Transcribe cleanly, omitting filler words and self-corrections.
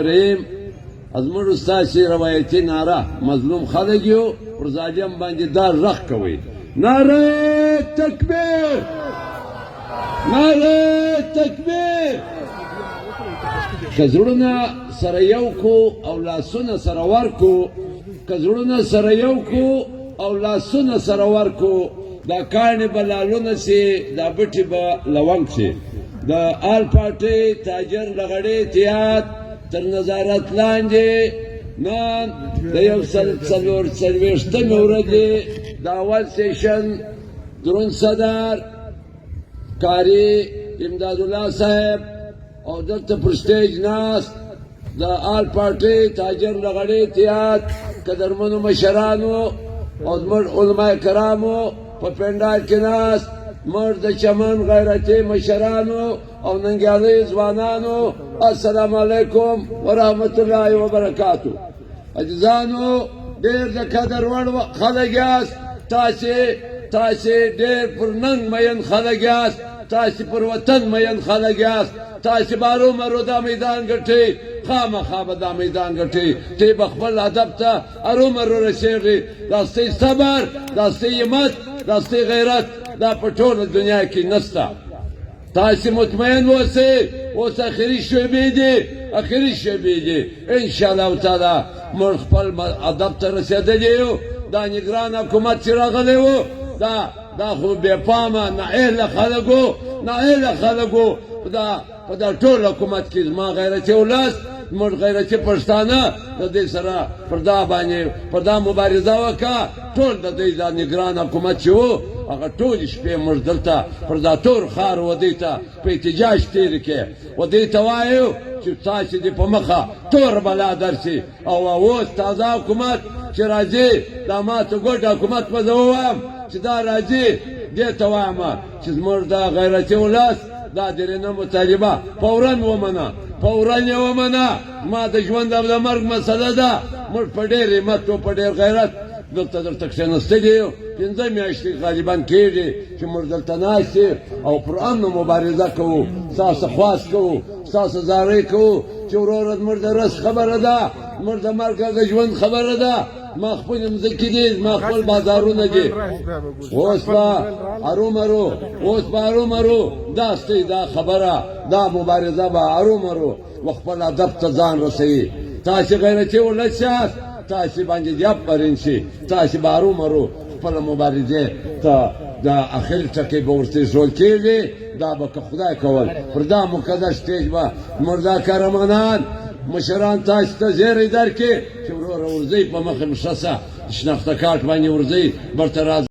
رحیم از موږ ستاسې روایتي ناره مظلوم خلک یو پر ظالم باندې دا رخ کوئ ناره تکبیر ناره تکبیر که زړونه سره یو کو او لاسونه سره ورکو که زړونه سره یو کو او لاسونه سره ورکو دا کاڼې به لالونه سي دا بټې به لونګ سي د آل پارټۍ تاجر لغړې اتحاد تر نظارت لاندې نن د یو څلوېښتمې ورځې د اول سیشن درون صدر کاري امدادالله صاحب او دلته پر سټیج ناست د آل پارټۍ تاجر لغړې اتحاد قدرمنو مشرانو او زموږ علما کرامو په پنډال کې ناست مړ د چمن غیرتي مشرانو او ننګیالۍ ځوانانو السلام علیکم ورحمت الله وبرکاتو عزیزانو ډېر د قدر وړ خلک یاست تاسې ډېر پر ننګ مین خلک یاست تاسې پر وطن مین خلک یاست تاسې به ارومرو دا میدان ګټئ خامخا به دا میدان ګټئ تی به خپل هدف ته ارومرو رسېږئ دا ستاسې صبر دا ستاسې همت دا ستاسې غیرت دا په ټوله دنیا کې نشته تاسې مطمئن اوسئ اوس اخري شېبې دي اخري شېبې دي انشاءالله تعالی موږ خپل هدف ته رسېدلي یو دا نګران حکومت چې راغلی و دا خو بې پامه نااهله خلک و نااهله خلک و په دا ټول حکومت کې زما غیرتي ولس زموږ غیرتي پښتانه د دې سره پر دا مبارزه وکړه ټول د دې دا نګران حکومت چې و هغه ټولې شپې موږ دلته پر دا تور ښار ودې ته په احتجاج تېرې کړې ودې ته وایو چې تاسې دې په مخه تور بلا درسي او اوس تازه حکومت چې راځي دا ماته ګوډ حکومت به زه ووایم چې دا راځي دې ته وایم چې زموږ دا غیرتي ولس دا درېنه مطالبه فورا ومنه فورا یې ومنه ما د ژوند او د مرګ مسله ده موږ په ډېر همت او په ډېر غیرت دلته درته کښېنستلي یو 5 میاشتې غالبا کېږي چې موږ دلته ناست او پر امن مبارزه کوو ستاسو خواست کوو ستاسو زارۍ کوو چې وروره زموږ د رزق خبره ده زموږ د مرګ د ژوند خبره ده ما خپلې مځکې دي زما خپل بازارونه دي اوس به ارومرو دا ستاسې دا خبره دا مبارزه به ارومرو خپل هدف ته ځان رسوي تاسې غیرتي ولس یاست تاسې باندې دې افرین شي تاسې به ارومرو خپله مبارزې ته دا اخر ټکی به ورته ایښول کېږي دا به که خدای کول پر دا مقدس سټیج به زموږ دا قهرمانان مشران تاسې ته زیری درکړي چې وروره ورځئ په مخه مې ښه شه شناخته کارت باندې ورځئ برته راځئ